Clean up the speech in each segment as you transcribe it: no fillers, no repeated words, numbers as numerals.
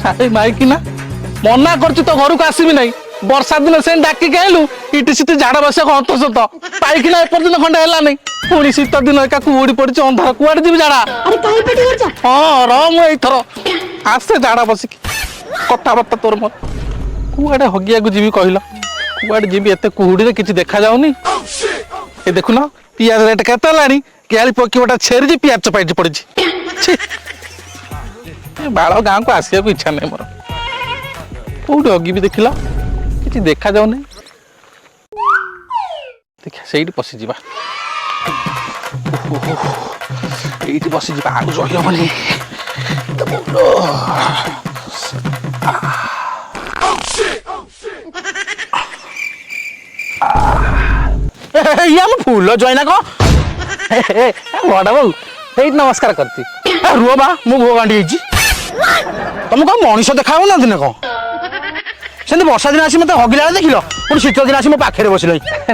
ଆରେ ମାଇକି ନା ମନା କରୁଛି ତ ଘରକୁ ଆସିବି ନାହିଁ। ବର୍ଷା ଦିନ ସେ ଡାକିକି ଆଇଲୁ ଇଟି ସିଟି ଝାଡା ବସିବା ହନ୍ତ ସତ ପାଇକିନା ଏପର୍ଯ୍ୟନ୍ତ ଖଣ୍ଡେ ହେଲା ନାହିଁ। ପୁଣି ଶୀତ ଦିନ ଏକା କୁହୁଡି ପଡିଛି ଅନ୍ଧାର କୁଆଡେ ଯିବି ଝାଡା। ହଁ ର ମୁଁ ଏଇଥର ଆସେ ଝାଡା ବସିକି କଥାବାର୍ତ୍ତା ତୋର ମୋର କୁଆଡେ ହଗିବାକୁ ଯିବି କହିଲ। କୁଆଡେ ଯିବି ଏତେ କୁହୁଡିରେ କିଛି ଦେଖା ଯାଉନି। ଏ ଦେଖୁନ ପିଆଜ ରେଟ୍ କେତେ ହେଲାଣି। କିଆଳି ପକି ଗୋଟେ ଛେରିଛି ପିଆଜ ଚପାଇଟି ପଡିଛି। ବାଳ ଗାଁକୁ ଆସିବାକୁ ଇଚ୍ଛା ନାହିଁ ମୋର। କୋଉଠି ହଗିବି ଦେଖିଲ କିଛି ଦେଖା ଯାଉନି। ଦେଖିଆ ସେଇଠି ପଶିଯିବା। ଏଇଠି ବସିଯିବା ଆଉ ରହିହବନି। ଆମ ଫୁଲ ଜଇନା କଣ ବଡ ବୋଉ ସେଇଠି ନମସ୍କାର କରୁଛି। ରୁହ ବା ମୁଁ ଭୁଅ ଗାଣ୍ଡି ହେଇଛି। ତମେ କଣ ମଣିଷ ଦେଖା ହଉନାହାନ୍ତି ନା କଣ? ସେମିତି ବର୍ଷା ଦିନ ଆସି ମତେ ହଗିଲା ବେଳେ ଦେଖିଲ ପୁଣି ଶୀତ ଦିନ ଆସି ମୋ ପାଖରେ ବସିଲ।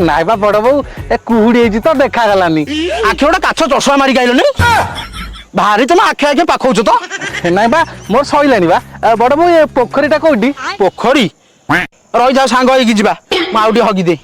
ନାଇଁ ବା ବଡ ବୋଉ ଏ କୁହୁଡି ହେଇଛି ତ ଦେଖାଗଲାନି। ଆଖି ଗୋଟେ କାଛ ଚଷମା ମାରିକି ଆଇଲନି ଭାରି ତମେ ଆଖି ଆଖି ପାଖଉଛ ତ। ନାଇଁ ବା ମୋର ସଇଲାଣି ବା। ବଡ ବୋଉ ଏ ପୋଖରୀଟା କୋଉଠି? ପୋଖରୀ ରହିଯାଉ ସାଙ୍ଗ ହେଇକି ଯିବା। ମୁଁ ଆଉ ଟିକେ ହଗିଦିଏ।